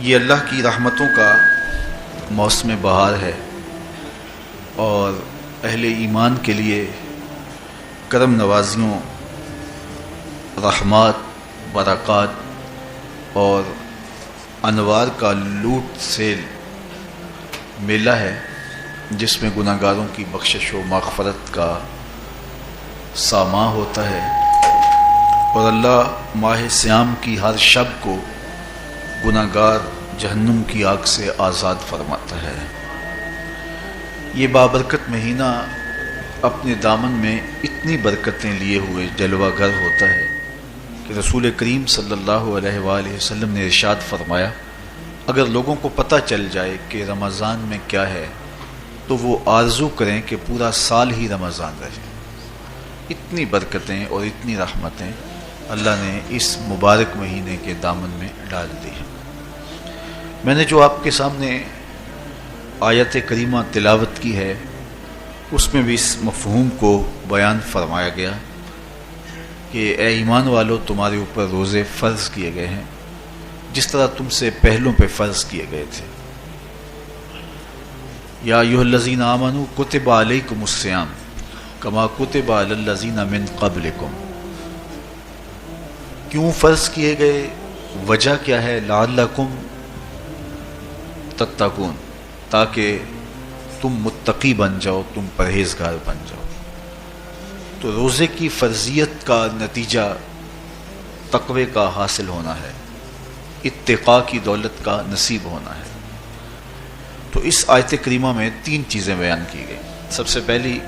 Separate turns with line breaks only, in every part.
یہ اللہ کی رحمتوں کا موسم بہار ہے اور اہل ایمان کے لیے کرم نوازیوں، رحمات، برکات اور انوار کا لوٹ سیل میلہ ہے، جس میں گناہ گاروں کی بخشش و مغفرت کا ساماں ہوتا ہے اور اللہ ماہ صیام کی ہر شب کو گناہ گار جہنم کی آگ سے آزاد فرماتا ہے۔ یہ بابرکت مہینہ اپنے دامن میں اتنی برکتیں لیے ہوئے جلوہ گر ہوتا ہے کہ رسول کریم صلی اللہ علیہ وآلہ وسلم نے ارشاد فرمایا، اگر لوگوں کو پتہ چل جائے کہ رمضان میں کیا ہے تو وہ آرزو کریں کہ پورا سال ہی رمضان رہے۔ اتنی برکتیں اور اتنی رحمتیں اللہ نے اس مبارک مہینے کے دامن میں ڈال دی ہیں۔ میں نے جو آپ کے سامنے آیت کریمہ تلاوت کی ہے، اس میں بھی اس مفہوم کو بیان فرمایا گیا کہ اے ایمان والو، تمہارے اوپر روزے فرض کیے گئے ہیں جس طرح تم سے پہلوں پہ فرض کیے گئے تھے۔ یا ایھا الذین آمنوا کتب علیکم الصیام کما کتب علی الذین من قبلکم۔ کیوں فرض کیے گئے؟ وجہ کیا ہے؟ لعلکم تتقون، تاکہ تم متقی بن جاؤ، تم پرہیزگار بن جاؤ۔ تو روزے کی فرضیت کا نتیجہ تقوی کا حاصل ہونا ہے، اتقاء کی دولت کا نصیب ہونا ہے۔ تو اس آیت کریمہ میں تین چیزیں بیان کی گئی۔ سب سے پہلی،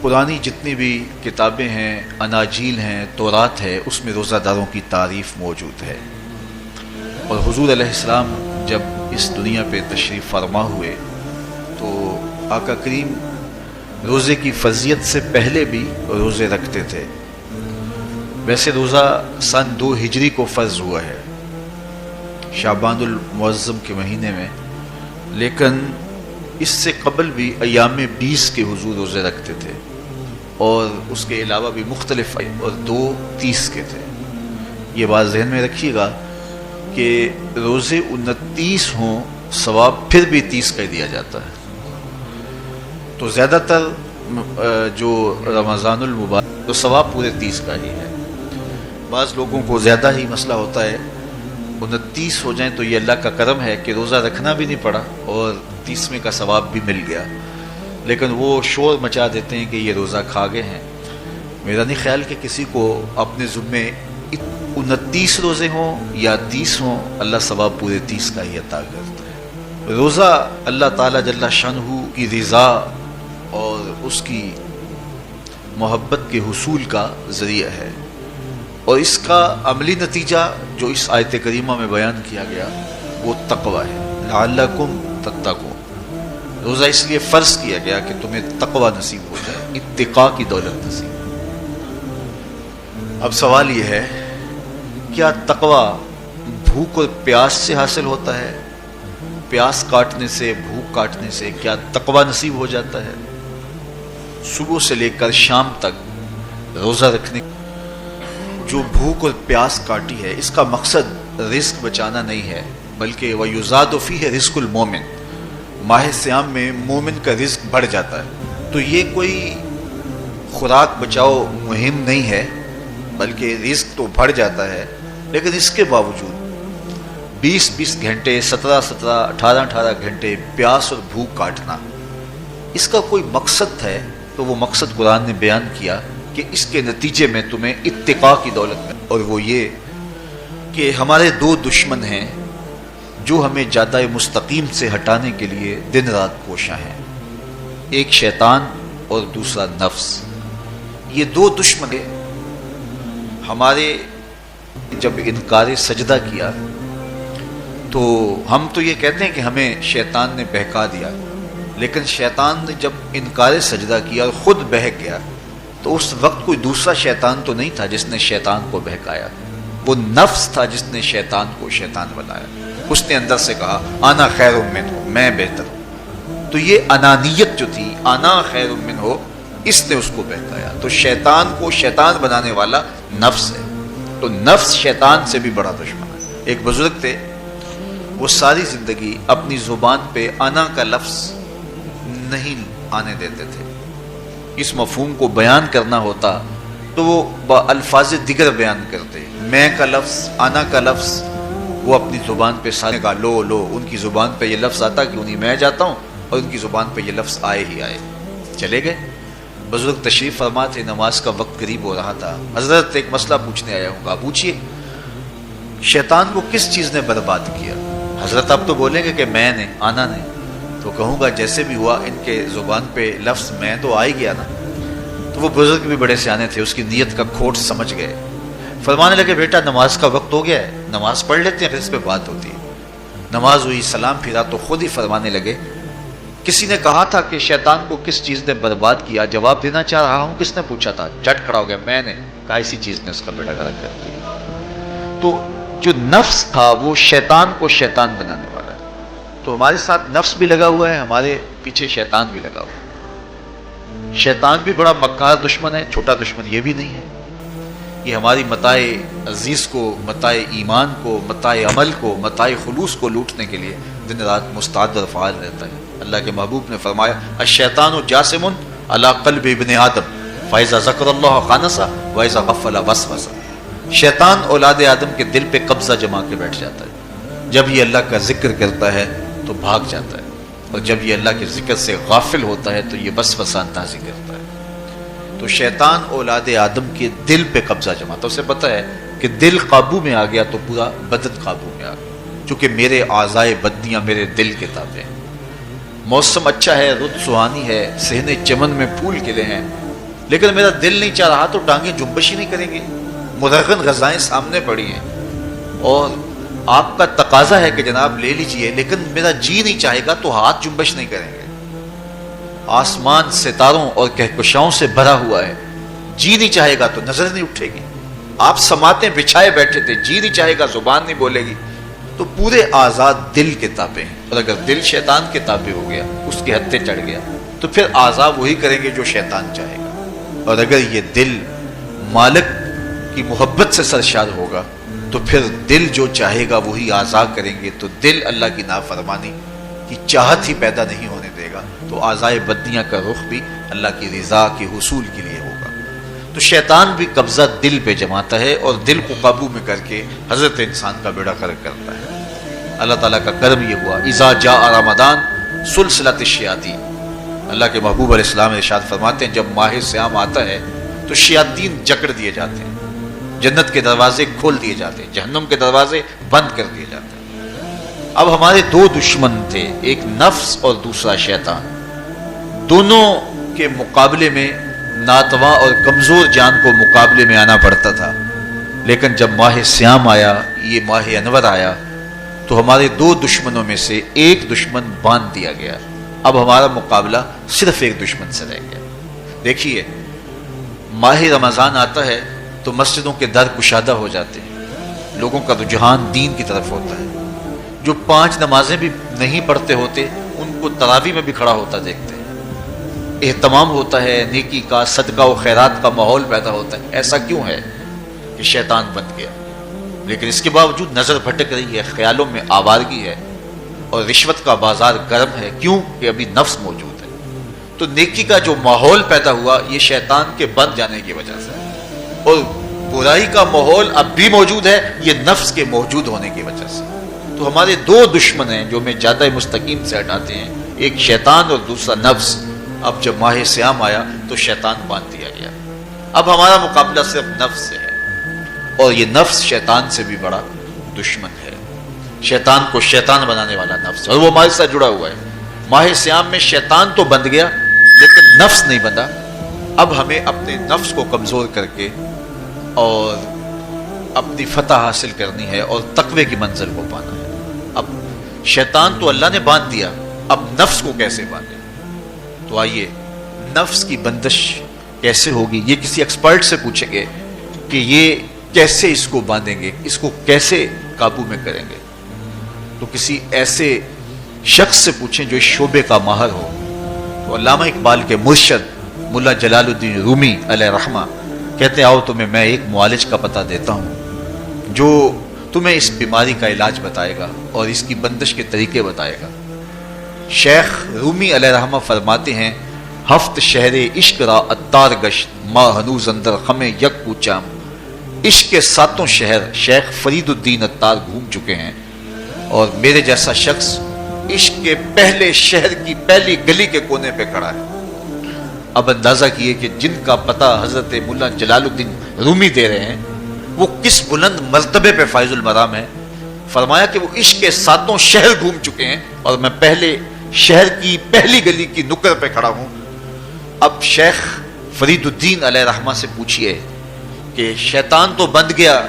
پرانی جتنی بھی کتابیں ہیں، اناجیل ہیں، تورات ہے، اس میں روزہ داروں کی تعریف موجود ہے، اور حضور علیہ السلام جب اس دنیا پہ تشریف فرما ہوئے تو آقا کریم روزے کی فرضیت سے پہلے بھی روزے رکھتے تھے۔ ویسے روزہ سن 2 ہجری کو فرض ہوا ہے، شعبان المعظم کے مہینے میں، لیکن اس سے قبل بھی ایام 20 کے حضور روزے رکھتے تھے، اور اس کے علاوہ بھی مختلف، اور 2 30 کے تھے۔ یہ بات ذہن میں رکھیے گا کہ روزے 29 ہوں، ثواب پھر بھی 30 کا دیا جاتا ہے۔ تو زیادہ تر جو رمضان المبارک تو ثواب پورے 30 کا ہی ہے۔ بعض لوگوں کو زیادہ ہی مسئلہ ہوتا ہے، 29 ہو جائیں تو یہ اللہ کا کرم ہے کہ روزہ رکھنا بھی نہیں پڑا اور 30ویں کا ثواب بھی مل گیا، لیکن وہ شور مچا دیتے ہیں کہ یہ روزہ کھا گئے ہیں۔ میرا نہیں خیال کہ کسی کو اپنے ذمے 29 روزے ہوں یا 30 ہوں، اللہ ثواب پورے 30 کا ہی عطا کرتا ہے۔ روزہ اللہ تعالیٰ جل شانہ کی رضا اور اس کی محبت کے حصول کا ذریعہ ہے، اور اس کا عملی نتیجہ جو اس آیت کریمہ میں بیان کیا گیا وہ تقوی ہے، لعلکم تتقون۔ روزہ اس لیے فرض کیا گیا کہ تمہیں تقوی نصیب ہو جائے، اتقاء کی دولت نصیب۔ اب سوال یہ ہے، کیا تقوی بھوک اور پیاس سے حاصل ہوتا ہے؟ پیاس کاٹنے سے، بھوک کاٹنے سے کیا تقوی نصیب ہو جاتا ہے؟ صبح سے لے کر شام تک روزہ رکھنے جو بھوک اور پیاس کاٹی ہے، اس کا مقصد رزق بچانا نہیں ہے، بلکہ وَيُزَادُ فِيهِ رِزْقُ الْمُؤْمِنِ، ماہ صیام میں مومن کا رزق بڑھ جاتا ہے۔ تو یہ کوئی خوراک بچاؤ مہم نہیں ہے، بلکہ رزق تو بڑھ جاتا ہے، لیکن اس کے باوجود 20 گھنٹے، 17 18 گھنٹے پیاس اور بھوک کاٹنا، اس کا کوئی مقصد ہے تو وہ مقصد قرآن نے بیان کیا کہ اس کے نتیجے میں تمہیں اتقاء کی دولت میں، اور وہ یہ کہ ہمارے 2 دشمن ہیں جو ہمیں جادہ مستقیم سے ہٹانے کے لیے دن رات کوشاں ہیں، ایک شیطان اور دوسرا نفس۔ یہ 2 دشمن ہمارے جب انکار سجدہ کیا تو ہم تو یہ کہتے ہیں کہ ہمیں شیطان نے بہکا دیا، لیکن شیطان نے جب انکار سجدہ کیا اور خود بہک گیا تو اس وقت کوئی دوسرا شیطان تو نہیں تھا جس نے شیطان کو بہکایا، وہ نفس تھا جس نے شیطان کو شیطان بنایا۔ اس نے اندر سے کہا انا خیر منہ، میں بہتر ہوں۔ تو یہ انانیت جو تھی، انا خیر منہ، اس نے اس کو بہکایا۔ تو شیطان کو شیطان بنانے والا نفس ہے، تو نفس شیطان سے بھی بڑا دشمن ہے۔ ایک بزرگ تھے، وہ ساری زندگی اپنی زبان پہ انا کا لفظ نہیں آنے دیتے تھے. اس مفہوم کو بیان کرنا ہوتا تو وہ الفاظ دیگر بیان کرتے. میں کا لفظ، انا کا لفظ وہ اپنی زبان پہ سارے کا لو لو، ان کی زبان پہ یہ لفظ آتا کہ انہیں میں جاتا ہوں، اور ان کی زبان پہ یہ لفظ آئے ہی آئے. چلے گئے. بزرگ تشریف فرما تھے، نماز کا وقت قریب ہو رہا تھا. حضرت ایک مسئلہ پوچھنے آیا ہوں. کہا پوچھیے. شیطان کو کس چیز نے برباد کیا؟ حضرت آپ تو بولیں گے کہ میں نے، آنا نے. تو کہوں گا جیسے بھی ہوا ان کے زبان پہ لفظ میں تو آ ہی گیا نا. تو وہ بزرگ بھی بڑے سیانے تھے، اس کی نیت کا کھوٹ سمجھ گئے. فرمانے لگے بیٹا نماز کا وقت ہو گیا ہے، نماز پڑھ لیتے ہیں پھر اس پہ بات ہوتی ہے. نماز ہوئی، سلام پھرا تو خود ہی فرمانے لگے کسی نے کہا تھا کہ شیطان کو کس چیز نے برباد کیا؟ جواب دینا چاہ رہا ہوں. کس نے پوچھا تھا؟ جھٹ کھڑا ہو گیا. میں نے. کہا اسی چیز نے اس کا بیڑا غرق کر دیا. تو جو نفس تھا وہ شیطان کو شیطان بنانے والا ہے. تو ہمارے ساتھ نفس بھی لگا ہوا ہے، ہمارے پیچھے شیطان بھی لگا ہوا ہے. شیطان بھی بڑا مکار دشمن ہے، چھوٹا دشمن یہ بھی نہیں ہے. یہ ہماری متاع عزیز کو، متاع ایمان کو، متاع عمل کو، متاع خلوص کو لوٹنے کے لیے دن رات مستعد اور فعال رہتا ہے. اللہ کے محبوب نے فرمایا الشیطان جاسم علی قلب ابن آدم فاذا ذکر اللہ خانسا واذا غفل وسوسہ. شیطان اولاد آدم کے دل پہ قبضہ جما کے بیٹھ جاتا ہے. جب یہ اللہ کا ذکر کرتا ہے تو بھاگ جاتا ہے، اور جب یہ اللہ کے ذکر سے غافل ہوتا ہے تو یہ وسوسہ اندازی کرتا ہے. تو شیطان اولاد آدم کے دل پہ قبضہ جماتا. اسے پتہ ہے کہ دل قابو میں آ گیا تو پورا بدن قابو میں آ گیا، چونکہ میرے اعضائے بدنیاں میرے دل کے تابع ہیں. موسم اچھا ہے، رت سہانی ہے، صحن چمن میں پھول کھلے ہیں، لیکن میرا دل نہیں چاہ رہا تو ٹانگیں جنبش ہی نہیں کریں گے. مرغن غذائیں سامنے پڑی ہیں اور آپ کا تقاضا ہے کہ جناب لے لیجئے، لیکن میرا جی نہیں چاہے گا تو ہاتھ جنبش نہیں کریں گے. آسمان ستاروں اور کہکشاؤں سے بھرا ہوا ہے، جی نہیں چاہے گا تو نظر نہیں اٹھے گی. آپ سماعتیں بچھائے بیٹھے تھے، جی نہیں چاہے گا زبان نہیں بولے گی. تو پورے آزاد دل کے تابع ہیں، اور اگر دل شیطان کے تابع ہو گیا، اس کے ہتھے چڑھ گیا، تو پھر اعضاء وہی کریں گے جو شیطان چاہے گا. اور اگر یہ دل مالک کی محبت سے سرشار ہوگا تو پھر دل جو چاہے گا وہی اعضاء کریں گے. تو دل اللہ کی نافرمانی کی چاہت ہی پیدا نہیں ہونے دے گا، تو اعضائے بدنیاں کا رخ بھی اللہ کی رضا کے حصول کے لیے ہوگا. تو شیطان بھی قبضہ دل پہ جماتا ہے اور دل کو قابو میں کر کے حضرت انسان کا بیڑا غرق کرتا ہے. اللہ تعالیٰ کا کرم یہ ہوا اذا جاء رمضان سلسلۃ الشیاطین. اللہ کے محبوب علیہ السلام ارشاد فرماتے ہیں جب ماہ صیام آتا ہے تو شیاطین جکڑ دیے جاتے ہیں، جنت کے دروازے کھول دیے جاتے ہیں، جہنم کے دروازے بند کر دیے جاتے ہیں. اب ہمارے دو دشمن تھے، ایک نفس اور دوسرا شیطان. دونوں کے مقابلے میں ناتواں اور کمزور جان کو مقابلے میں آنا پڑتا تھا. لیکن جب ماہ صیام آیا، یہ ماہ انور آیا، تو ہمارے دو دشمنوں میں سے ایک دشمن باندھ دیا گیا. اب ہمارا مقابلہ صرف ایک دشمن سے رہ گیا. دیکھیے ماہ رمضان آتا ہے تو مسجدوں کے در کشادہ ہو جاتے ہیں، لوگوں کا رجحان دین کی طرف ہوتا ہے. جو 5 نمازیں بھی نہیں پڑھتے ہوتے ان کو تراویح میں بھی کھڑا ہوتا دیکھتے ہیں. اہتمام ہوتا ہے، نیکی کا، صدقہ و خیرات کا ماحول پیدا ہوتا ہے. ایسا کیوں ہے کہ شیطان بن گیا؟ لیکن اس کے باوجود نظر بھٹک رہی ہے، خیالوں میں آوارگی ہے، اور رشوت کا بازار گرم ہے. کیوں؟ کہ ابھی نفس موجود ہے. تو نیکی کا جو ماحول پیدا ہوا یہ شیطان کے بن جانے کی وجہ سے، اور برائی کا ماحول اب بھی موجود ہے یہ نفس کے موجود ہونے کی وجہ سے. تو ہمارے دو دشمن ہیں جو ہمیں جادہ مستقیم سے ہٹاتے ہیں، ایک شیطان اور دوسرا نفس. اب جب ماہ صیام آیا تو شیطان باندھ دیا گیا. اب ہمارا مقابلہ صرف نفس سے ہے، اور یہ نفس شیطان سے بھی بڑا دشمن ہے. شیطان کو شیطان بنانے والا نفس، اور وہ ہمارے ساتھ جڑا ہوا ہے. ماہ صیام میں شیطان تو بند گیا لیکن نفس نہیں بندھا. اب ہمیں اپنے نفس کو کمزور کر کے اور اپنی فتح حاصل کرنی ہے اور تقوی کی منزل کو پانا ہے. اب شیطان تو اللہ نے باندھ دیا، اب نفس کو کیسے باندھے؟ تو آئیے نفس کی بندش کیسے ہوگی یہ کسی ایکسپرٹ سے پوچھیں گے کہ یہ کیسے اس کو باندھیں گے، اس کو کیسے قابو میں کریں گے. تو کسی ایسے شخص سے پوچھیں جو اس شعبے کا ماہر ہو. تو علامہ اقبال کے مرشد ملا جلال الدین رومی علیہ رحمہ کہتے ہیں آؤ تمہیں میں ایک معالج کا پتہ دیتا ہوں جو تمہیں اس بیماری کا علاج بتائے گا اور اس کی بندش کے طریقے بتائے گا۔ شیخ رومی علیہ رحمہ فرماتے ہیں ہفت شہر عشق را اتار گشت ما ہنوز اندر خم یک کوچام۔ عشق کے 7 شہر شیخ فرید الدین اتار گھوم چکے ہیں اور میرے جیسا شخص عشق کے پہلے شہر کی پہلی گلی کے کونے پہ کھڑا ہے۔ اب اندازہ کیے کہ جن کا پتہ حضرت مولا جلال الدین رومی دے رہے ہیں وہ کس بلند مرتبے پہ فائز المرام ہے۔ فرمایا کہ وہ عشق کے 7 شہر گھوم چکے ہیں اور میں پہلے شہر کی پہلی گلی کی نکر پہ کھڑا ہوں۔ اب شیخ فرید الدین علیہ رحمہ سے پوچھئے کہ شیطان تو بند گیا،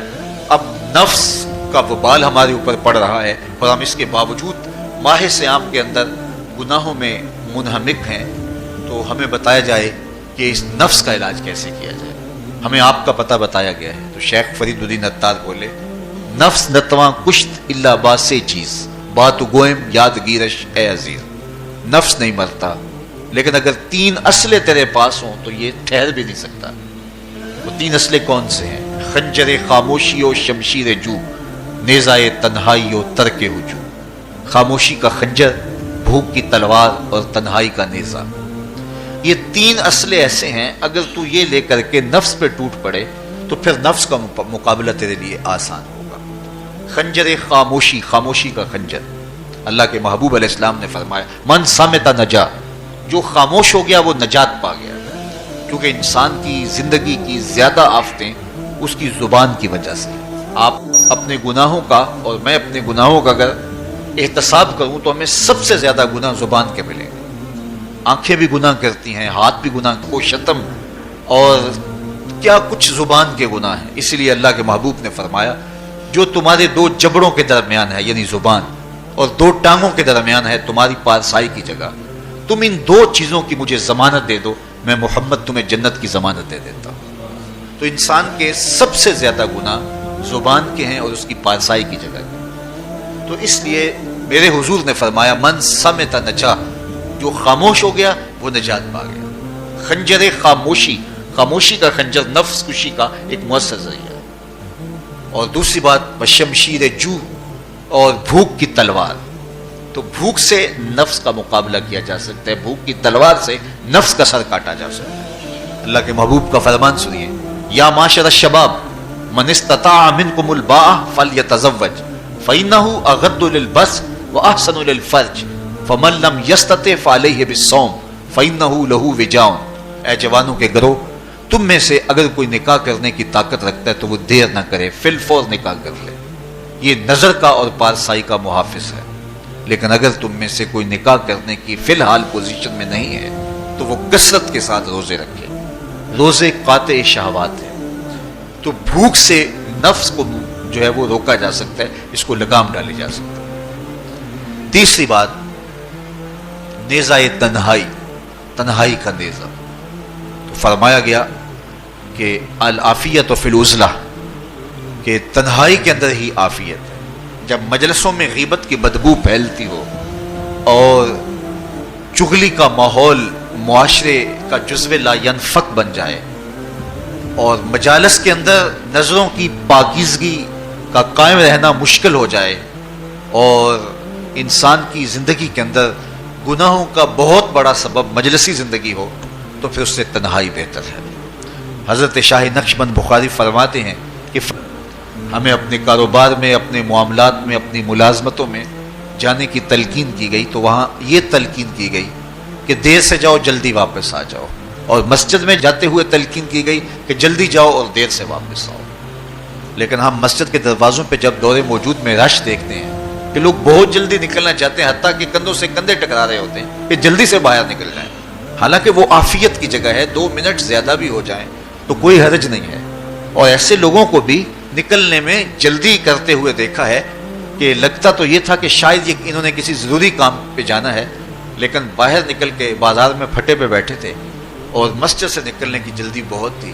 اب نفس کا وبال ہمارے اوپر پڑ رہا ہے اور ہم اس کے باوجود ماہ صیام کے اندر گناہوں میں منہمک ہیں، تو ہمیں بتایا جائے کہ اس نفس کا علاج کیسے کیا جائے، ہمیں آپ کا پتہ بتایا گیا ہے۔ تو شیخ فرید الدین اتار بولے نفس نتواں کشت الا باسے چیز بات گوئم یاد گیرش اے عزیز۔ نفس نہیں مرتا لیکن اگر 3 اسلحے تیرے پاس ہوں تو یہ ٹھہر بھی نہیں سکتا۔ وہ 3 اسلحے کون سے ہیں؟ خنجر خاموشی و شمشیر جو، نیزائے تنہائی و ترک ہجوم۔ خاموشی کا خنجر، بھوک کی تلوار اور تنہائی کا نیزہ، یہ 3 اسلحے ایسے ہیں اگر تو یہ لے کر کے نفس پہ ٹوٹ پڑے تو پھر نفس کا مقابلہ تیرے لیے آسان ہوگا۔ خنجر خاموشی، خاموشی کا خنجر، اللہ کے محبوب علیہ السلام نے فرمایا من صامت نجا، جو خاموش ہو گیا وہ نجات پا گیا، کیونکہ انسان کی زندگی کی زیادہ آفتیں اس کی زبان کی وجہ سے۔ آپ اپنے گناہوں کا اور میں اپنے گناہوں کا اگر احتساب کروں تو ہمیں سب سے زیادہ گناہ زبان کے ملیں گے۔ آنکھیں بھی گناہ کرتی ہیں، ہاتھ بھی گناہ، کو شتم اور کیا کچھ زبان کے گناہ ہیں۔ اسی لیے اللہ کے محبوب نے فرمایا جو تمہارے 2 جبڑوں کے درمیان ہے یعنی زبان اور 2 ٹانگوں کے درمیان ہے تمہاری پارسائی کی جگہ، تم ان 2 چیزوں کی مجھے ضمانت دے دو، میں محمد تمہیں جنت کی ضمانت دے دیتا ہوں۔ تو انسان کے سب سے زیادہ گناہ زبان کے ہیں اور اس کی پارسائی کی جگہ کے۔ تو اس لیے میرے حضور نے فرمایا من صمت نجا، جو خاموش ہو گیا وہ نجات پا گیا۔ خنجر خاموشی، خاموشی کا خنجر نفس کشی کا ایک مؤثر ذریعہ ہے۔ اور دوسری بات بشمشیر جو، اور بھوک کی تلوار، تو بھوک سے نفس کا مقابلہ کیا جا سکتا ہے، بھوک کی تلوار سے نفس کا سر کاٹا جا سکتا ہے۔ اللہ کے محبوب کا فرمان سنیے یا معاشر الشباب من استطاع منکم الباء فلیتزوج فإنه اغض للبصر واحسن للفرج فمن لم يستطع فعليه بالصوم فإنه له وجاء۔ اے جوانوں کے گروہ، تم میں سے اگر کوئی نکاح کرنے کی طاقت رکھتا ہے تو وہ دیر نہ کرے، فی الفور نکاح کر لے، یہ نظر کا اور پارسائی کا محافظ ہے۔ لیکن اگر تم میں سے کوئی نکاح کرنے کی فی الحال پوزیشن میں نہیں ہے تو وہ کثرت کے ساتھ روزے رکھے۔ روزے قاطع شہوات ہیں، تو بھوک سے نفس کو جو ہے وہ روکا جا سکتا ہے، اس کو لگام ڈالی جا سکتا ہے۔ تیسری بات نیزائے تنہائی، تنہائی کا نیزہ، تو فرمایا گیا کہ العافیت فی العزلہ، کہ تنہائی کے اندر ہی عافیت ہے۔ جب مجلسوں میں غیبت کی بدبو پھیلتی ہو اور چغلی کا ماحول معاشرے کا جزو لا ینفک بن جائے اور مجالس کے اندر نظروں کی پاکیزگی کا قائم رہنا مشکل ہو جائے اور انسان کی زندگی کے اندر گناہوں کا بہت بڑا سبب مجلسی زندگی ہو تو پھر اس سے تنہائی بہتر ہے۔ حضرت شاہ نقشبند بخاری فرماتے ہیں کہ ہمیں اپنے کاروبار میں، اپنے معاملات میں، اپنی ملازمتوں میں جانے کی تلقین کی گئی تو وہاں یہ تلقین کی گئی کہ دیر سے جاؤ جلدی واپس آ جاؤ، اور مسجد میں جاتے ہوئے تلقین کی گئی کہ جلدی جاؤ اور دیر سے واپس آؤ۔ لیکن ہم مسجد کے دروازوں پہ جب دور موجود میں رش دیکھتے ہیں کہ لوگ بہت جلدی نکلنا چاہتے ہیں، حتیٰ کہ کندھوں سے کندھے ٹکرا رہے ہوتے ہیں کہ جلدی سے باہر نکل جائیں، حالانکہ وہ عافیت کی جگہ ہے، 2 منٹ زیادہ بھی ہو جائیں تو کوئی حرج نہیں ہے۔ اور ایسے لوگوں کو بھی نکلنے میں جلدی کرتے ہوئے دیکھا ہے کہ لگتا تو یہ تھا کہ شاید یہ انہوں نے کسی ضروری کام پہ جانا ہے، لیکن باہر نکل کے بازار میں پھٹے پہ بیٹھے تھے اور مسجد سے نکلنے کی جلدی بہت تھی۔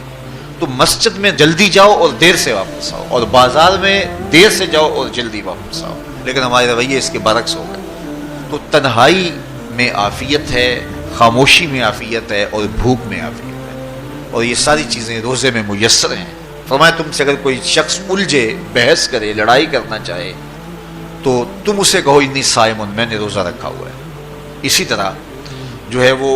تو مسجد میں جلدی جاؤ اور دیر سے واپس آؤ، اور بازار میں دیر سے جاؤ اور جلدی واپس آؤ، لیکن ہمارے رویے اس کے برعکس ہو گئے۔ تو تنہائی میں عافیت ہے، خاموشی میں عافیت ہے، اور بھوک میں عافیت ہے، اور یہ ساری چیزیں روزے میں میسر ہیں۔ فرمایا تم سے اگر کوئی شخص الجھے، بحث کرے، لڑائی کرنا چاہے تو تم اسے کہو انی صائم، میں نے روزہ رکھا ہوا ہے۔ اسی طرح جو ہے وہ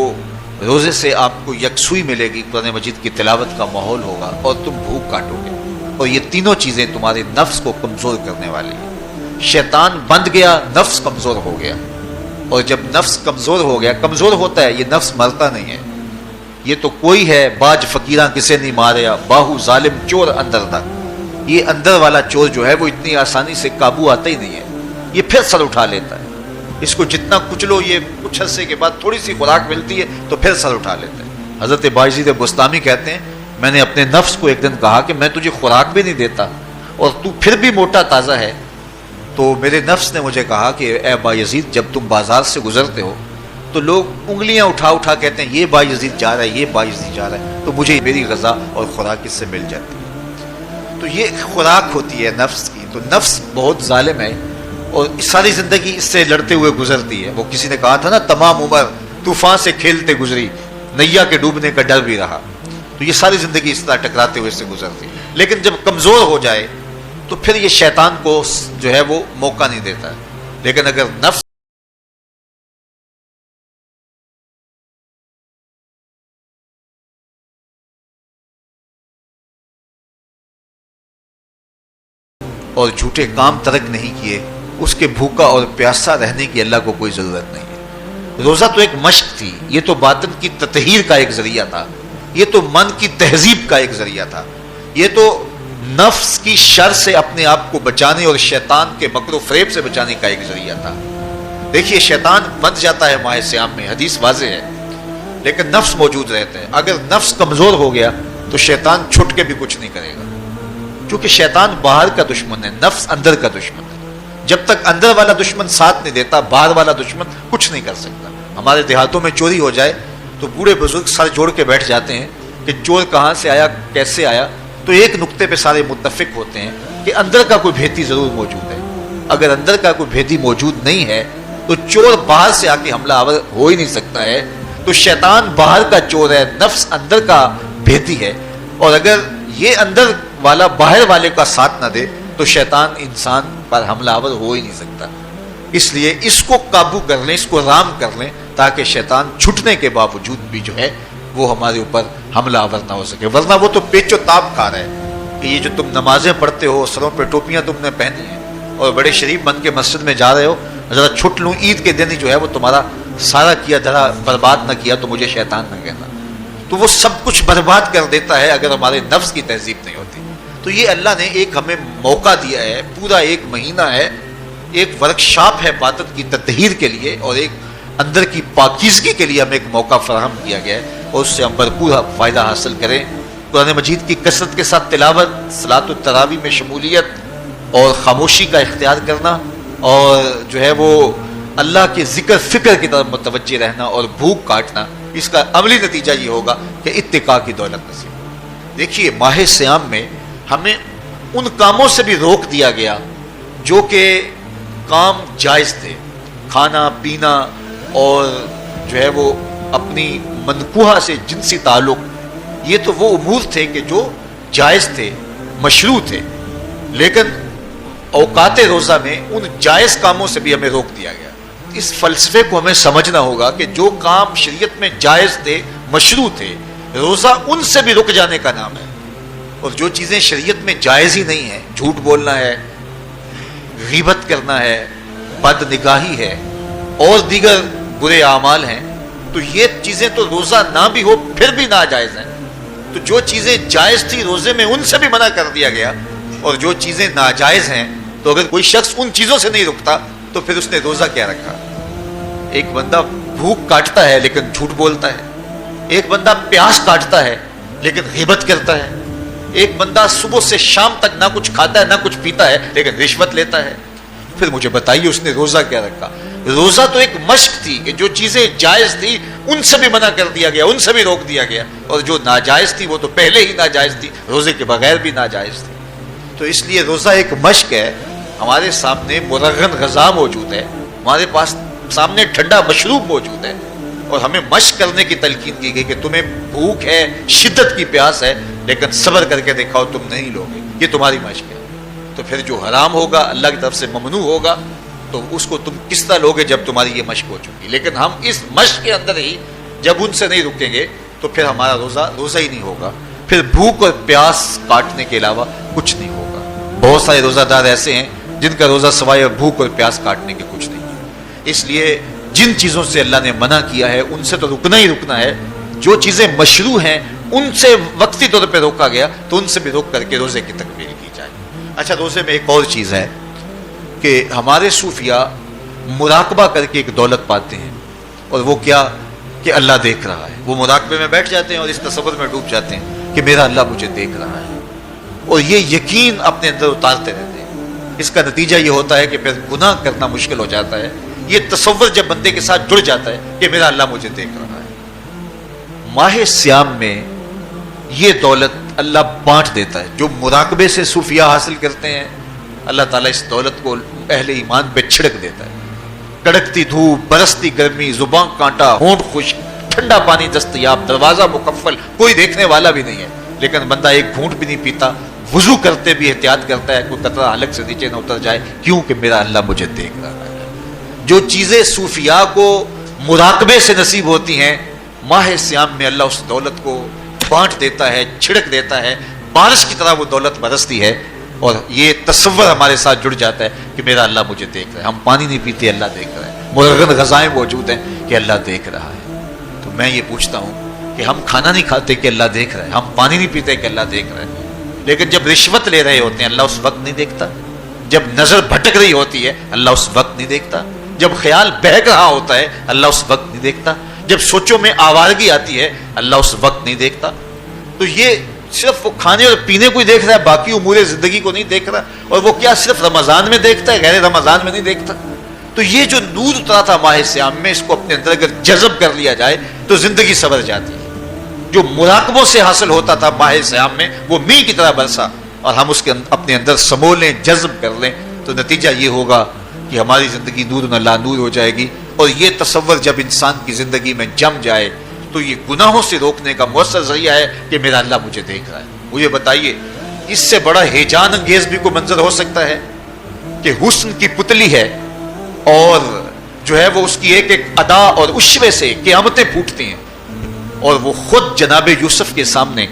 روزے سے آپ کو یکسوئی ملے گی، قرآن مجید کی تلاوت کا ماحول ہوگا اور تم بھوک کاٹو گے، اور یہ تینوں چیزیں تمہارے نفس کو کمزور کرنے والی ہیں۔ شیطان بند گیا، نفس کمزور ہو گیا، اور جب نفس کمزور ہو گیا، کمزور ہوتا ہے، یہ نفس مرتا نہیں ہے، یہ تو کوئی ہے باج فقیراں کسے نہیں ماریا، باہو ظالم چور اندر تک، یہ اندر والا چور جو ہے وہ اتنی آسانی سے قابو آتا ہی نہیں ہے، یہ پھر سر اٹھا لیتا ہے، اس کو جتنا کچلو یہ کچھ عرصے کے بعد تھوڑی سی خوراک ملتی ہے تو پھر سر اٹھا لیتا ہے۔ حضرت باجید بستامی کہتے ہیں میں نے اپنے نفس کو ایک دن کہا کہ میں تجھے خوراک بھی نہیں دیتا اور تو پھر بھی موٹا تازہ ہے، تو میرے نفس نے مجھے کہا کہ اے بایزید جب تم بازار سے گزرتے ہو تو لوگ انگلیاں اٹھا اٹھا کہتے ہیں یہ بایزید جا رہا ہے، یہ بایزید جا رہا ہے، تو مجھے میری غذا اور خوراک اس سے مل جاتی ہے۔ تو یہ خوراک ہوتی ہے نفس کی، تو نفس بہت ظالم ہے اور ساری زندگی اس سے لڑتے ہوئے گزرتی ہے۔ وہ کسی نے کہا تھا نا تمام عمر طوفان سے کھیلتے گزری، نیا کے ڈوبنے کا ڈر بھی رہا، تو یہ ساری زندگی اس طرح ٹکراتے ہوئے سے گزرتی ہے، لیکن جب کمزور ہو جائے تو پھر یہ شیطان کو جو ہے وہ موقع نہیں دیتا ہے۔ لیکن اگر نفس اور جھوٹے کام ترک نہیں کیے، اس کے بھوکا اور پیاسا رہنے کی اللہ کو کوئی ضرورت نہیں ہے۔ روزہ تو ایک مشق تھی، یہ تو باطن کی تطہیر کا ایک ذریعہ تھا، یہ تو من کی تہذیب کا ایک ذریعہ تھا، یہ تو نفس کی شر سے اپنے آپ کو بچانے اور شیطان کے مکر و فریب سے بچانے کا ایک ذریعہ تھا۔ دیکھیے شیطان بند جاتا ہے ماہ صیام میں، حدیث واضح ہے، لیکن نفس موجود رہتا ہے۔ اگر نفس کمزور ہو گیا تو شیطان چھٹ کے بھی کچھ نہیں کرے گا، کیونکہ شیطان باہر کا دشمن ہے، نفس اندر کا دشمن ہے۔ جب تک اندر والا دشمن ساتھ نہیں دیتا، باہر والا دشمن کچھ نہیں کر سکتا۔ ہمارے دیہاتوں میں چوری ہو جائے تو بوڑھے بزرگ سر جوڑ کے بیٹھ جاتے ہیں کہ چور کہاں سے آیا، کیسے آیا، تو ایک نقطے پہ سارے متفق ہوتے ہیں کہ اندر کا کوئی بھیتی ضرور موجود ہے۔ اگر اندر کا کوئی بھیتی موجود نہیں ہے تو چور باہر سے آ کے حملہ آور ہو ہی نہیں سکتا ہے۔ تو شیطان باہر کا چور ہے، نفس اندر کا بھیتی ہے، اور اگر یہ اندر والا باہر والے کا ساتھ نہ دے تو شیطان انسان پر حملہ آور ہو ہی نہیں سکتا۔ اس لیے اس کو قابو کر لیں، اس کو رام کر لیں، تاکہ شیطان چھٹنے کے باوجود بھی جو ہے وہ ہمارے اوپر حملہ آور نہ ہو سکے۔ ورنہ وہ تو پیچ و تاب کھا رہا ہے کہ یہ جو تم نمازیں پڑھتے ہو، سروں پہ ٹوپیاں تم نے پہنی ہیں اور بڑے شریف بن کے مسجد میں جا رہے ہو، ذرا چھٹ لوں عید کے دن ہی جو ہے وہ تمہارا سارا کیا دھرا برباد نہ کیا تو مجھے شیطان نہ کہنا۔ تو وہ سب کچھ برباد کر دیتا ہے اگر ہمارے نفس کی تہذیب نہیں ہوتی۔ تو یہ اللہ نے ایک ہمیں موقع دیا ہے، پورا ایک مہینہ ہے، ایک ورکشاپ ہے باطن کی تطہیر کے لیے اور ایک اندر کی پاکیزگی کے لیے ہمیں ایک موقع فراہم کیا گیا ہے، اور اس سے ہم بھرپور فائدہ حاصل کریں۔ قرآن مجید کی کثرت کے ساتھ تلاوت، صلاۃ التراویح میں شمولیت اور خاموشی کا اختیار کرنا، اور جو ہے وہ اللہ کے ذکر فکر کی طرف متوجہ رہنا اور بھوک کاٹنا، اس کا عملی نتیجہ یہ ہوگا کہ اتقاء کی دولت نصیب۔ دیکھیے ماہ صیام میں ہمیں ان کاموں سے بھی روک دیا گیا جو کہ کام جائز تھے، کھانا پینا اور جو ہے وہ اپنی منکوحہ سے جنسی تعلق، یہ تو وہ امور تھے کہ جو جائز تھے، مشروع تھے، لیکن اوقات روزہ میں ان جائز کاموں سے بھی ہمیں روک دیا گیا۔ اس فلسفے کو ہمیں سمجھنا ہوگا کہ جو کام شریعت میں جائز تھے، مشروع تھے، روزہ ان سے بھی رک جانے کا نام ہے، اور جو چیزیں شریعت میں جائز ہی نہیں ہیں، جھوٹ بولنا ہے، غیبت کرنا ہے، بد نگاہی ہے اور دیگر برے اعمال ہیں، تو یہ چیزیں تو روزہ نہ بھی ہو پھر بھی ناجائز ہیں۔ تو جو چیزیں جائز تھی روزے میں ان سے بھی منع کر دیا گیا، اور جو چیزیں ناجائز ہیں تو اگر کوئی شخص ان چیزوں سے نہیں رکتا تو پھر اس نے روزہ کیا رکھا؟ ایک بندہ بھوک کاٹتا ہے لیکن جھوٹ بولتا ہے، ایک بندہ پیاس کاٹتا ہے لیکن غیبت کرتا ہے، ایک بندہ صبح سے شام تک نہ کچھ کھاتا ہے نہ کچھ پیتا ہے لیکن رشوت لیتا ہے، پھر مجھے بتائیے اس نے روزہ کیا رکھا؟ روزہ تو ایک مشق تھی کہ جو چیزیں جائز تھی ان سے بھی منع کر دیا گیا، ان سے بھی روک دیا گیا، اور جو ناجائز تھی وہ تو پہلے ہی ناجائز تھی، روزے کے بغیر بھی ناجائز تھی۔ تو اس لیے روزہ ایک مشق ہے، ہمارے سامنے مرغن غذا موجود ہے، ہمارے پاس سامنے ٹھنڈا مشروب موجود ہے، اور ہمیں مشق کرنے کی تلقین کی گئی کہ تمہیں بھوک ہے، شدت کی پیاس ہے، لیکن صبر کر کے دکھاؤ تم نہیں لوگے، یہ تمہاری مشق ہے۔ تو پھر جو حرام ہوگا اللہ کی طرف سے ممنوع ہوگا تو اس کو تم کس طرح لوگے جب تمہاری یہ مشق ہو چکی؟ لیکن ہم اس مشق کے اندر ہی جب ان سے نہیں رکیں گے تو پھر ہمارا روزہ ہی نہیں ہوگا، پھر بھوک اور پیاس کاٹنے کے علاوہ کچھ نہیں ہوگا۔ بہت سارے روزہ دار ایسے ہیں جن کا روزہ سوائے بھوک اور پیاس کاٹنے کے کچھ نہیں ہے۔ اس لیے جن چیزوں سے اللہ نے منع کیا ہے ان سے تو رکنا ہی رکنا ہے۔ جو چیزیں مشروع ہیں ان سے وقتی طور پہ روکا گیا تو ان سے بھی روک کر کے روزے کی تکمیل کی جائے۔ اچھا، روزے میں ایک اور چیز ہے کہ ہمارے صوفیاء مراقبہ کر کے ایک دولت پاتے ہیں، اور وہ کیا کہ اللہ دیکھ رہا ہے۔ وہ مراقبے میں بیٹھ جاتے ہیں اور اس تصور میں ڈوب جاتے ہیں کہ میرا اللہ مجھے دیکھ رہا ہے، اور یہ یقین اپنے اندر اتارتے رہتے ہیں۔ اس کا نتیجہ یہ ہوتا ہے کہ پھر گناہ کرنا مشکل ہو جاتا ہے۔ یہ تصور جب بندے کے ساتھ جڑ جاتا ہے کہ میرا اللہ مجھے دیکھ رہا ہے۔ ماہ سیام میں یہ دولت اللہ بانٹ دیتا ہے۔ جو مراقبے سے صوفیاء حاصل کرتے ہیں اللہ تعالیٰ اس دولت کو اہل ایمان پہ چھڑک دیتا ہے۔ کڑکتی دھوپ، برستی گرمی، زبان کانٹا، ہونٹ خشک، ٹھنڈا پانی دستیاب، دروازہ مقفل، کوئی دیکھنے والا بھی نہیں ہے، لیکن بندہ ایک گھونٹ بھی نہیں پیتا، وضو کرتے بھی احتیاط کرتا ہے کوئی قطرہ حلق سے نیچے نہ اتر جائے، کیوں کہ میرا اللہ مجھے دیکھ رہا ہے۔ جو چیزیں صوفیاء کو مراقبے سے نصیب ہوتی ہیں ماہ سیام میں اللہ اس دولت کو بانٹ دیتا ہے، چھڑک دیتا ہے، بارش کی طرح وہ دولت برستی ہے، اور یہ تصور ہمارے ساتھ جڑ جاتا ہے کہ میرا اللہ مجھے دیکھ رہا ہے۔ ہم پانی نہیں پیتے، اللہ دیکھ رہا ہے، مرغن غذائیں موجود ہیں کہ اللہ دیکھ رہا ہے۔ تو میں یہ پوچھتا ہوں کہ ہم کھانا نہیں کھاتے کہ اللہ دیکھ رہا ہے، ہم پانی نہیں پیتے کہ اللہ دیکھ رہا ہے، لیکن جب رشوت لے رہے ہوتے ہیں اللہ اس وقت نہیں دیکھتا؟ جب نظر بھٹک رہی ہوتی ہے اللہ اس وقت نہیں دیکھتا؟ جب خیال بہک رہا ہوتا ہے اللہ اس وقت نہیں دیکھتا؟ جب سوچوں میں آوارگی آتی ہے اللہ اس وقت نہیں دیکھتا؟ تو یہ صرف وہ کھانے اور پینے کو ہی دیکھ رہا ہے، باقی امور زندگی کو نہیں دیکھ رہا، اور وہ کیا صرف رمضان میں دیکھتا ہے، غیر رمضان میں نہیں دیکھتا؟ تو یہ جو نور اترا تھا ماہ سیام میں، اس کو اپنے اندر اگر جذب کر لیا جائے تو زندگی سنور جاتی ہے۔ جو مراقبوں سے حاصل ہوتا تھا ماہ سیام میں وہ میل کی طرح برسا، اور ہم اس کے اپنے اندر سمو لیں، جذب کر لیں، تو نتیجہ یہ ہوگا کہ ہماری زندگی نور نہ لا نور ہو جائے گی۔ اور یہ تصور جب انسان کی زندگی میں جم جائے تو یہ گناہوں سے روکنے کا مؤثر ذریعہ ہے کہ میرا اللہ مجھے دیکھ رہا ہے۔ مجھے بتائیے اس سے بڑا ہیجان انگیز بھی کوئی منظر ہو سکتا ہے کہ حسن کی پتلی ہے اور جو ہے وہ اس کی ایک ایک ادا اور اشوے سے قیامتیں پھوٹتی ہیں، اور وہ خود جناب یوسف کے سامنے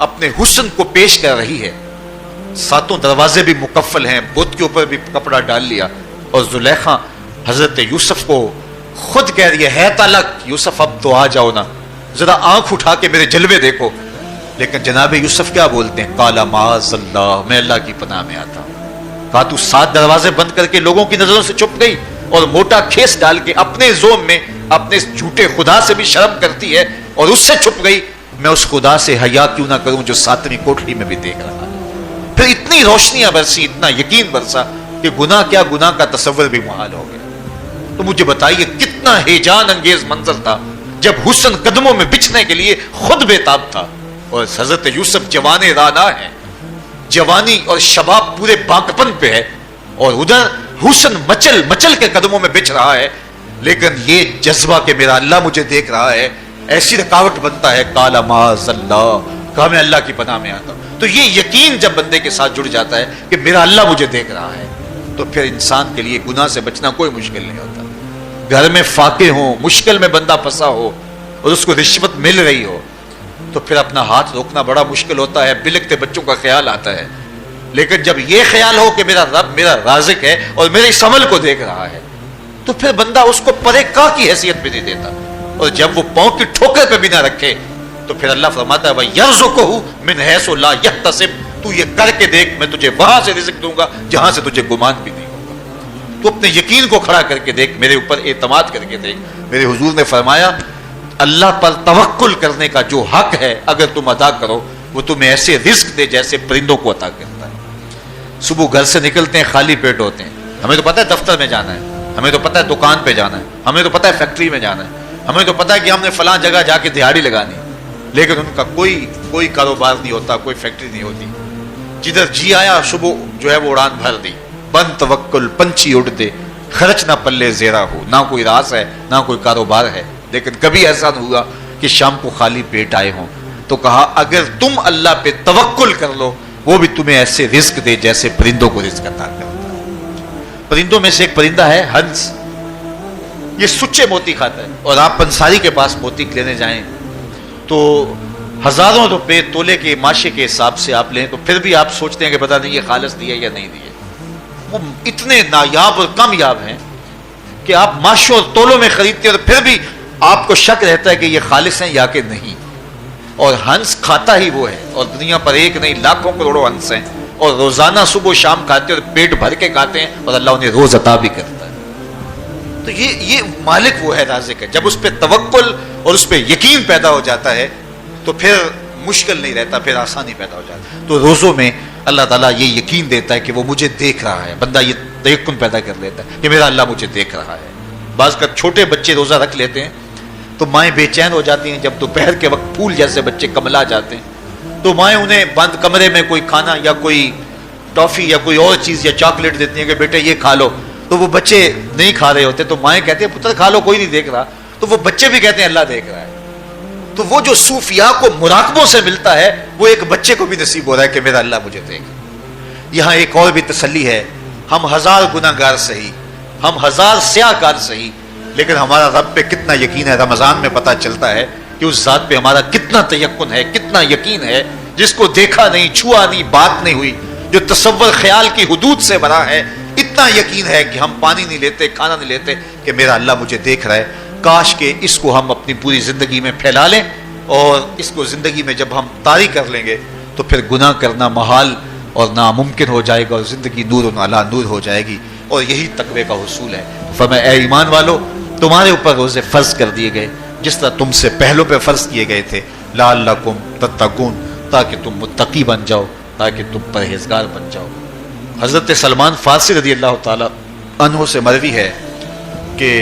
اپنے حسن کو پیش کر رہی ہے، ساتوں دروازے بھی مکفل ہیں، بت کے اوپر بھی کپڑا ڈال لیا، اور زلیخا حضرت یوسف کو خود کہہ رہی ہے تالک یوسف اب تو آ جاؤ نا، ذرا آنکھ اٹھا کے میرے جلوے دیکھو۔ لیکن جناب یوسف کیا بولتے ہیں؟ قال معاذ اللہ، میں اللہ کی پناہ میں آتا ہوں۔ کہا تو 7 دروازے بند کر کے لوگوں کی نظروں سے چھپ گئی، اور موٹا کھیس ڈال کے اپنے زوم میں اپنے جھوٹے خدا سے بھی شرم کرتی ہے اور اس سے چھپ گئی، میں اس خدا سے حیا کیوں نہ کروں جو 7ویں کوٹھڑی میں بھی دیکھ رہا ہے۔ پھر اتنی روشنیاں برسی، اتنا یقین برسا کہ گناہ کیا، گناہ کا تصور بھی محال ہو گیا۔ تو مجھے بتائیے کتنا ہیجان انگیز منظر تھا جب حسن قدموں میں بچھنے کے لیے خود بےتاب تھا، اور حضرت یوسف جوان رانا ہے، جوانی اور شباب پورے باقپن پہ ہے، اور ادھر حسن مچل مچل کے قدموں میں بچھ رہا ہے، لیکن یہ جذبہ کہ میرا اللہ مجھے دیکھ رہا ہے ایسی رکاوٹ بنتا ہے۔ قال معاذ اللہ، کہا میں اللہ کی پناہ میں آتا ہوں۔ تو یہ یقین جب بندے کے ساتھ جڑ جاتا ہے کہ میرا اللہ مجھے دیکھ رہا ہے، تو پھر انسان کے لیے گناہ سے بچنا کوئی مشکل نہیں ہوتا۔ گھر میں فاقے ہوں، مشکل میں بندہ پھنسا ہو اور اس کو رشوت مل رہی ہو تو پھر اپنا ہاتھ روکنا بڑا مشکل ہوتا ہے، بلکتے بچوں کا خیال آتا ہے۔ لیکن جب یہ خیال ہو کہ میرا رب میرا رازق ہے اور میرے اس عمل کو دیکھ رہا ہے تو پھر بندہ اس کو پرے کا کی حیثیت بھی نہیں دیتا، اور جب وہ پاؤں کی ٹھوکر پہ بھی نہ رکھے تو پھر اللہ فرماتا ہے وَيَرْزُقُهُ مِنْ حَيْثُ لَا يَحْتَسِبُ، تو یہ کر کے دیکھ میں تجھے وہاں سے رزق دوں گا جہاں سے تجھے گمان بھی نہیں ہوگا۔ تو اپنے یقین کو کھڑا کر کے دیکھ، میرے اوپر اعتماد کر کے دیکھ۔ میرے حضور نے فرمایا اللہ پر توکل کرنے کا جو حق ہے اگر تم ادا کرو وہ تمہیں ایسے رزق دے جیسے پرندوں کو عطا کرتا ہے۔ صبح گھر سے نکلتے ہیں خالی پیٹ ہوتے ہیں، ہمیں تو پتہ ہے دفتر میں جانا ہے، ہمیں تو پتہ ہے دکان پہ جانا ہے، ہمیں تو پتہ ہے فیکٹری میں جانا ہے، ہمیں تو پتہ ہے کہ ہم نے فلاں جگہ جا کے دہاڑی لگانی، لیکن ان کا کوئی کاروبار نہیں ہوتا، کوئی فیکٹری نہیں ہوتی۔ جدھر جی آیا صبح جو ہے وہ اڑان بھر دی، بند توکل پنچھی اڑ دے، خرچ نہ پلے زیرا ہو، نہ کوئی راس ہے نہ کوئی کاروبار ہے۔ لیکن کبھی ایسا نہ ہوا کہ شام کو خالی پیٹ آئے ہوں۔ تو کہا اگر تم اللہ پہ توکل کر لو وہ بھی تمہیں ایسے رزق دے جیسے پرندوں کو رزق عطا کرتا ہے۔ پرندوں میں سے ایک پرندہ ہے ہنس، یہ سچے موتی کھاتا ہے، اور آپ پنساری کے پاس موتی لینے جائیں تو ہزاروں روپے تولے کے ماشے کے حساب سے آپ لیں تو پھر بھی آپ سوچتے ہیں کہ پتہ نہیں یہ خالص دیے یا نہیں دیے۔ وہ اتنے نایاب اور کامیاب ہیں کہ آپ ماشوں اور تولوں میں خریدتے ہیں اور پھر بھی آپ کو شک رہتا ہے کہ یہ خالص ہیں یا کہ نہیں۔ اور ہنس کھاتا ہی وہ ہے، اور دنیا پر ایک نہیں لاکھوں کروڑوں ہنس ہیں، اور روزانہ صبح و شام کھاتے ہیں اور پیٹ بھر کے کھاتے ہیں، اور اللہ انہیں روز عطا بھی کرتا ہے۔ تو یہ مالک وہ ہے، رازق ہے۔ جب اس پہ توکل اور اس پہ یقین پیدا ہو جاتا ہے تو پھر مشکل نہیں رہتا، پھر آسانی پیدا ہو جاتی ہے۔ تو روزوں میں اللہ تعالیٰ یہ یقین دیتا ہے کہ وہ مجھے دیکھ رہا ہے، بندہ یہ تیقن پیدا کر لیتا ہے کہ میرا اللہ مجھے دیکھ رہا ہے۔ بعض کا چھوٹے بچے روزہ رکھ لیتے ہیں تو مائیں بے چین ہو جاتی ہیں، جب دوپہر کے وقت پھول جیسے بچے کملا جاتے ہیں تو مائیں انہیں بند کمرے میں کوئی کھانا یا کوئی ٹافی یا کوئی اور چیز یا چاکلیٹ دیتی ہیں کہ بیٹے یہ کھا لو، تو وہ بچے نہیں کھا رہے ہوتے تو مائیں کہتے ہیں پتر کھا لو، کوئی نہیں دیکھ رہا، تو وہ بچے بھی کہتے ہیں اللہ دیکھ رہا ہے۔ تو وہ جو صوفیاء کو مراقبوں سے ملتا ہے وہ ایک بچے کو بھی نصیب ہو رہا ہے کہ میرا اللہ مجھے دیکھ۔ یہاں ایک اور بھی تسلی ہے، ہم ہزار گناہ گار سہی، ہم ہزار سیاہ کار سہی، لیکن ہمارا رب پہ کتنا یقین ہے رمضان میں پتہ چلتا ہے کہ اس ذات پہ ہمارا کتنا تیقن ہے، کتنا یقین ہے، جس کو دیکھا نہیں، چھوا نہیں، بات نہیں ہوئی، جو تصور خیال کی حدود سے بنا ہے، اتنا یقین ہے کہ ہم پانی نہیں لیتے، کھانا نہیں لیتے کہ میرا اللہ مجھے دیکھ رہا ہے۔ کاش کہ اس کو ہم اپنی پوری زندگی میں پھیلا لیں، اور اس کو زندگی میں جب ہم طاری کر لیں گے تو پھر گناہ کرنا محال اور ناممکن ہو جائے گا، اور زندگی نور علی نور ہو جائے گی، اور یہی تقوی کا حصول ہے۔ فرمایا اے ایمان والو، تمہارے اوپر روزے فرض کر دیے گئے جس طرح تم سے پہلوں پہ فرض کیے گئے تھے، لعلکم تتقون، تاکہ تم متقی بن جاؤ، تاکہ تم پرہیزگار بن جاؤ۔ حضرت سلمان فارسی رضی اللہ تعالی عنہ سے مروی ہے کہ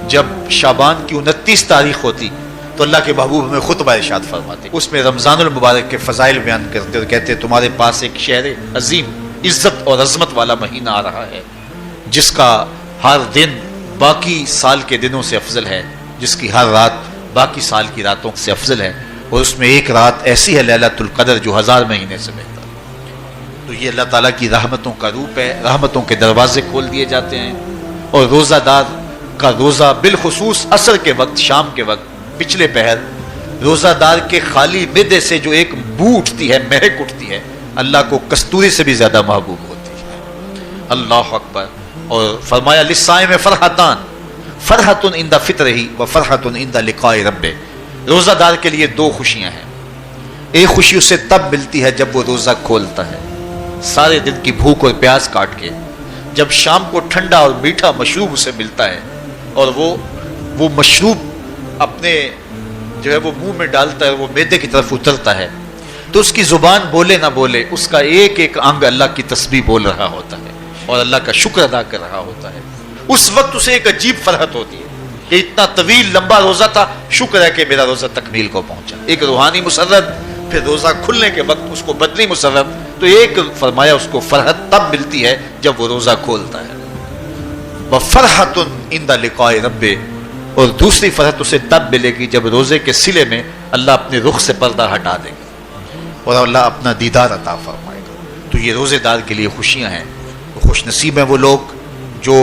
جب شعبان کی 29 تاریخ ہوتی تو اللہ کے محبوب ہمیں خطبہ ارشاد فرماتے، اس میں رمضان المبارک کے فضائل بیان کرتے اور کہتے تمہارے پاس ایک شہر عظیم، عزت اور عظمت والا مہینہ آ رہا ہے جس کا ہر دن باقی سال کے دنوں سے افضل ہے، جس کی ہر رات باقی سال کی راتوں سے افضل ہے، اور اس میں ایک رات ایسی ہے لیلۃ القدر جو 1000 مہینے سے بہتر۔ تو یہ اللہ تعالیٰ کی رحمتوں کا روپ ہے، رحمتوں کے دروازے کھول دیے جاتے ہیں، اور روزہ دار کا روزہ بالخصوص عصر کے وقت، شام کے وقت، پچھلے پہر، روزہ دار کے خالی معدے سے جو ایک بو اٹھتی ہے، مہک اٹھتی ہے، اللہ کو کستوری سے بھی زیادہ محبوب ہوتی ہے۔ اللہ اکبر۔ اور فرمایا للصائم فرحتان، فرحت عند فطرہ و فرحت عند لقاء ربہ۔ روزہ دار کے لیے 2 خوشیاں ہیں۔ ایک خوشی اسے تب ملتی ہے جب وہ روزہ کھولتا ہے، سارے دن کی بھوک اور پیاس کاٹ کے، جب شام کو ٹھنڈا اور میٹھا مشروب اسے ملتا ہے، اور وہ مشروب اپنے جو ہے وہ منہ میں ڈالتا ہے، وہ معدے کی طرف اترتا ہے، تو اس کی زبان بولے نہ بولے اس کا ایک ایک انگ اللہ کی تسبیح بول رہا ہوتا ہے اور اللہ کا شکر ادا کر رہا ہوتا ہے۔ اس وقت اسے ایک عجیب فرحت ہوتی ہے کہ اتنا طویل لمبا روزہ تھا، شکر ہے کہ میرا روزہ تکمیل کو پہنچا۔ ایک روحانی مسرت، پھر روزہ کھلنے کے وقت اس کو بدنی مسرت، تو ایک فرمایا اس کو فرحت تب ملتی ہے جب وہ روزہ کھولتا ہے، وَفَرْحَةٌ عِنْدَ لِقَاءِ رَبِّهِ، اور دوسری فرحت اسے تب ملے گی جب روزے کے صلے میں اللہ اپنے رخ سے پردہ ہٹا دے گا اور اللہ اپنا دیدار عطا فرمائے گا۔ تو یہ روزے دار کے لیے خوشیاں ہیں۔ خوش نصیب ہیں وہ لوگ جو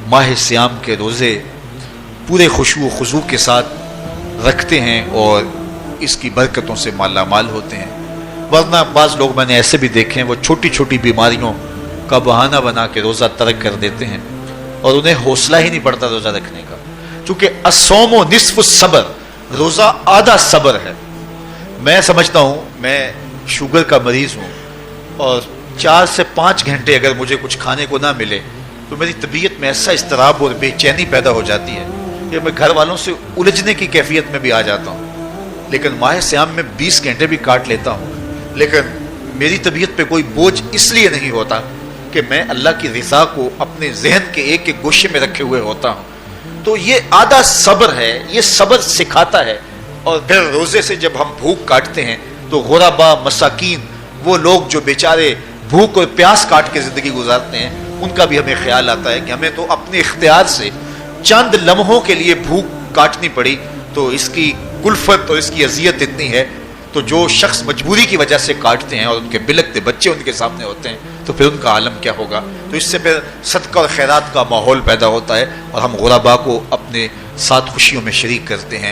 ماہ صیام کے روزے پورے خشوع و خضوع کے ساتھ رکھتے ہیں اور اس کی برکتوں سے مالا مال ہوتے ہیں۔ ورنہ بعض لوگ میں نے ایسے بھی دیکھے ہیں، وہ چھوٹی چھوٹی بیماریوں کا بہانہ بنا کے روزہ ترک کر دیتے ہیں اور انہیں حوصلہ ہی نہیں پڑتا روزہ رکھنے کا، چونکہ الصوم نصف الصبر، روزہ آدھا صبر ہے۔ میں سمجھتا ہوں، میں شوگر کا مریض ہوں اور 4 سے 5 گھنٹے اگر مجھے کچھ کھانے کو نہ ملے تو میری طبیعت میں ایسا اضطراب اور بے چینی پیدا ہو جاتی ہے کہ میں گھر والوں سے الجھنے کی کیفیت میں بھی آ جاتا ہوں۔ لیکن ماہ صیام میں 20 گھنٹے بھی کاٹ لیتا ہوں، لیکن میری طبیعت پہ کوئی بوجھ اس لیے نہیں ہوتا کہ میں اللہ کی رضا کو اپنے ذہن کے ایک ایک گوشے میں رکھے ہوئے ہوتا ہوں۔ تو یہ آدھا صبر ہے، یہ صبر سکھاتا ہے۔ اور پھر روزے سے جب ہم بھوک کاٹتے ہیں تو غربا، مساکین، وہ لوگ جو بیچارے بھوک اور پیاس کاٹ کے زندگی گزارتے ہیں، ان کا بھی ہمیں خیال آتا ہے کہ ہمیں تو اپنے اختیار سے چند لمحوں کے لیے بھوک کاٹنی پڑی، تو اس کی کلفت اور اس کی اذیت اتنی ہے تو جو شخص مجبوری کی وجہ سے کاٹتے ہیں اور ان کے بلکتے بچے ان کے سامنے ہوتے ہیں تو پھر ان کا عالم کیا ہوگا. تو اس سے پھر صدقہ اور خیرات کا ماحول پیدا ہوتا ہے اور ہم غربا کو اپنے ساتھ خوشیوں میں شریک کرتے ہیں.